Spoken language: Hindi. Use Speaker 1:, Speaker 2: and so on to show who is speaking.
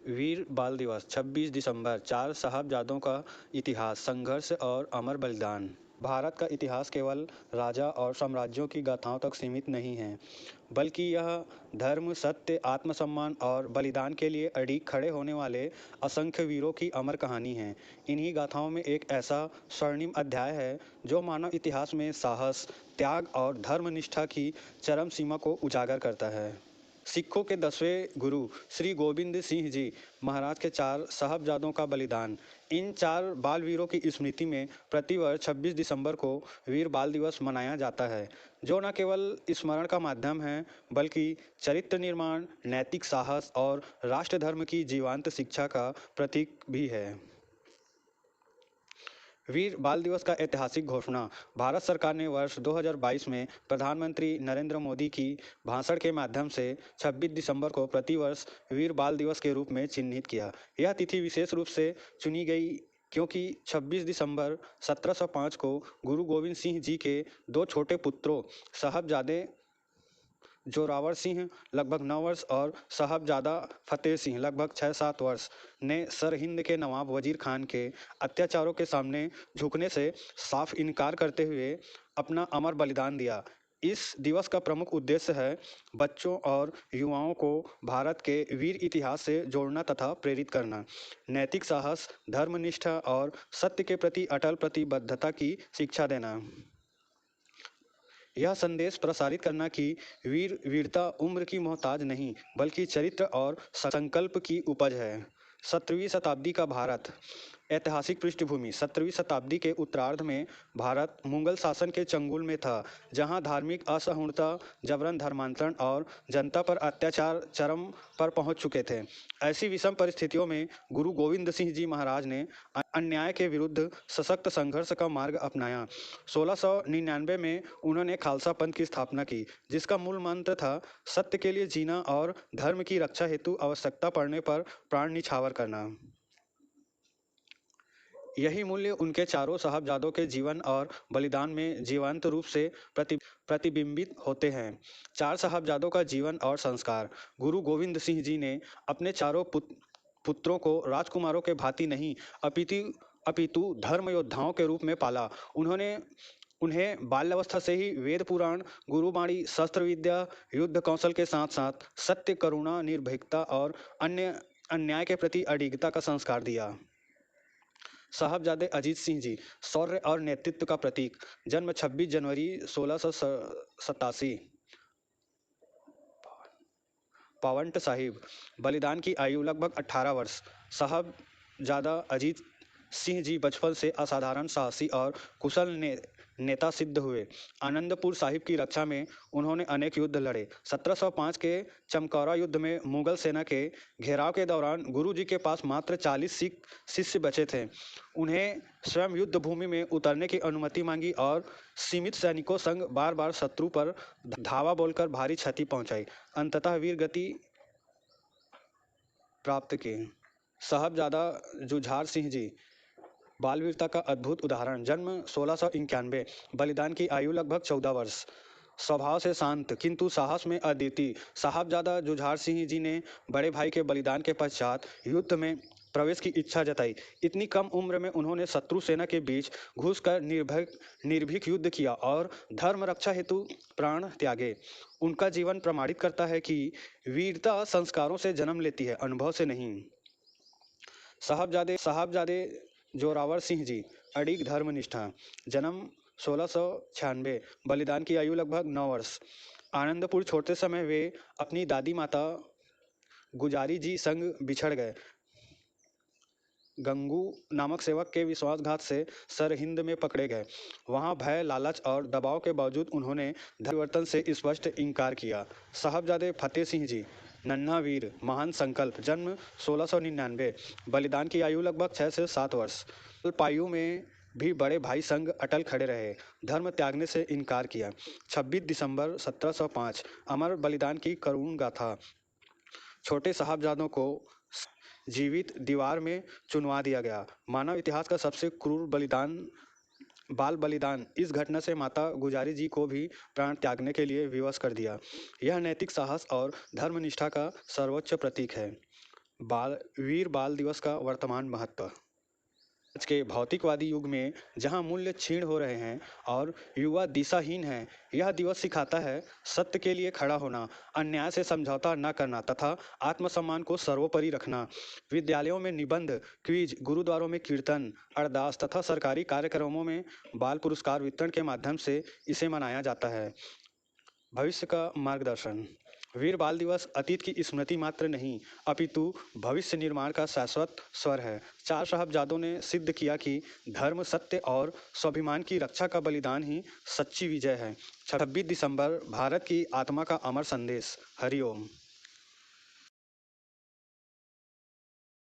Speaker 1: वीर बाल दिवस 26 दिसंबर। चार साहबजादों का इतिहास, संघर्ष और अमर बलिदान। भारत का इतिहास केवल राजा और साम्राज्यों की गाथाओं तक सीमित नहीं है, बल्कि यह धर्म, सत्य, आत्मसम्मान और बलिदान के लिए अडिग खड़े होने वाले असंख्य वीरों की अमर कहानी है। इन्हीं गाथाओं में एक ऐसा स्वर्णिम अध्याय है जो मानव इतिहास में साहस, त्याग और धर्मनिष्ठा की चरम सीमा को उजागर करता है। सिखों के 10वें गुरु श्री गोविंद सिंह जी महाराज के चार साहबजादों का बलिदान। इन चार बाल वीरों की स्मृति में प्रतिवर्ष 26 दिसंबर को वीर बाल दिवस मनाया जाता है, जो न केवल स्मरण का माध्यम है, बल्कि चरित्र निर्माण, नैतिक साहस और राष्ट्र धर्म की जीवंत शिक्षा का प्रतीक भी है। वीर बाल दिवस का ऐतिहासिक घोषणा। भारत सरकार ने वर्ष 2022 में प्रधानमंत्री नरेंद्र मोदी की भाषण के माध्यम से 26 दिसंबर को प्रतिवर्ष वीर बाल दिवस के रूप में चिन्हित किया। यह तिथि विशेष रूप से चुनी गई क्योंकि 26 दिसंबर 1705 को गुरु गोविंद सिंह जी के दो छोटे पुत्रों साहबजादे जोरावर सिंह लगभग 9 वर्ष और साहबजादा फतेह सिंह लगभग 6-7 वर्ष ने सरहिंद के नवाब वजीर खान के अत्याचारों के सामने झुकने से साफ इनकार करते हुए अपना अमर बलिदान दिया। इस दिवस का प्रमुख उद्देश्य है बच्चों और युवाओं को भारत के वीर इतिहास से जोड़ना तथा प्रेरित करना, नैतिक साहस, धर्मनिष्ठा और सत्य के प्रति अटल प्रतिबद्धता की शिक्षा देना। यह संदेश प्रसारित करना कि वीरता उम्र की मोहताज नहीं, बल्कि चरित्र और संकल्प की उपज है। 17वीं शताब्दी का भारत। ऐतिहासिक पृष्ठभूमि। 17वीं शताब्दी के उत्तरार्ध में भारत मुगल शासन के चंगुल में था, जहां धार्मिक असहिष्णुता, जबरन धर्मांतरण और जनता पर अत्याचार चरम पर पहुंच चुके थे। ऐसी विषम परिस्थितियों में गुरु गोविंद सिंह जी महाराज ने अन्याय के विरुद्ध सशक्त संघर्ष का मार्ग अपनाया। 1699 में उन्होंने खालसा पंथ की स्थापना की, जिसका मूल मंत्र था सत्य के लिए जीना और धर्म की रक्षा हेतु आवश्यकता पड़ने पर प्राण न्यौछावर करना। यही मूल्य उनके चारों साहबजादों के जीवन और बलिदान में जीवंत रूप से प्रतिबिंबित होते हैं। चार साहबजादों का जीवन और संस्कार। गुरु गोविंद सिंह जी ने अपने चारों पुत्रों को राजकुमारों के भांति नहीं, अपितु धर्म योद्धाओं के रूप में पाला। उन्हें बाल्यावस्था से ही वेद पुराण, गुरुबाणी, शस्त्र विद्या, युद्ध कौशल के साथ साथ सत्य, करुणा, निर्भीकता और अन्याय के प्रति अडिगता का संस्कार दिया। साहबजादे अजीत सिंह जी शौर्य और नेतृत्व का प्रतीक। जन्म 26 जनवरी 1687। पावंट साहिब। बलिदान की आयु लगभग 18 वर्ष। साहबजादा अजीत सिंह जी बचपन से असाधारण साहसी और कुशल नेता सिद्ध हुए। आनंदपुर साहिब की रक्षा में उन्होंने अनेक युद्ध लड़े। 1705 के चमकौरा युद्ध में मुगल सेना के घेराव के दौरान गुरु जी के पास मात्र 40 सिख शिष्य बचे थे। उन्हें स्वयं युद्ध भूमि में उतरने की अनुमति मांगी और सीमित सैनिकों संग बार बार शत्रु पर धावा बोलकर भारी क्षति पहुंचाई। अंततः वीर गति प्राप्त की। साहबजादा जुझार सिंह जी बालवीरता का अद्भुत उदाहरण। जन्म 1691। बलिदान की आयु लगभग 14 वर्ष। स्वभाव से शांत किंतु साहस में अद्वितीय, साहबजादा जुझार सिंह जी ने बड़े भाई के बलिदान के पश्चात युद्ध में प्रवेश की इच्छा जताई। इतनी कम उम्र में उन्होंने शत्रु सेना के बीच घुसकर निर्भीक युद्ध किया और धर्म रक्षा हेतु प्राण त्यागे। उनका जीवन प्रमाणित करता है कि वीरता संस्कारों से जन्म लेती है, अनुभव से नहीं। साहबजादे जोरावर सिंह जी अडिग धर्मनिष्ठा। जन्म 1696। बलिदान की आयु लगभग 9 वर्ष। आनंदपुर छोड़ते समय वे अपनी दादी माता गुजारी जी संग बिछड़ गए। गंगू नामक सेवक के विश्वासघात से सरहिंद में पकड़े गए। वहां भय, लालच और दबाव के बावजूद उन्होंने धर्म परिवर्तन से स्पष्ट इनकार किया। साहबजादे फतेह सिंह जी नन्हा वीर, महान संकल्प। जन्म 1699। बलिदान की आयु लगभग 6 से 7 वर्ष। अल्पायु में भी बड़े भाई संग अटल खड़े रहे, धर्म त्यागने से इनकार किया। 26 दिसंबर 1705 अमर बलिदान की करुण गाथा। छोटे साहबजादों को जीवित दीवार में चुनवा दिया गया। मानव इतिहास का सबसे क्रूर बाल बलिदान। इस घटना से माता गुजारी जी को भी प्राण त्यागने के लिए विवश कर दिया। यह नैतिक साहस और धर्मनिष्ठा का सर्वोच्च प्रतीक है। वीर बाल दिवस का वर्तमान महत्व। आज के भौतिकवादी युग में जहां मूल्य क्षीण हो रहे हैं और युवा दिशाहीन है, यह दिवस सिखाता है सत्य के लिए खड़ा होना, अन्याय से समझौता न करना तथा आत्मसम्मान को सर्वोपरि रखना। विद्यालयों में निबंध, क्विज, गुरुद्वारों में कीर्तन, अरदास तथा सरकारी कार्यक्रमों में बाल पुरस्कार वितरण के माध्यम से इसे मनाया जाता है। भविष्य का मार्गदर्शन। वीर बाल दिवस अतीत की स्मृति मात्र नहीं, अपितु भविष्य निर्माण का शाश्वत स्वर है। चार साहबजादों ने सिद्ध किया कि धर्म, सत्य और स्वाभिमान की रक्षा का बलिदान ही सच्ची विजय है। 26 दिसंबर भारत की आत्मा का अमर संदेश। हरिओम।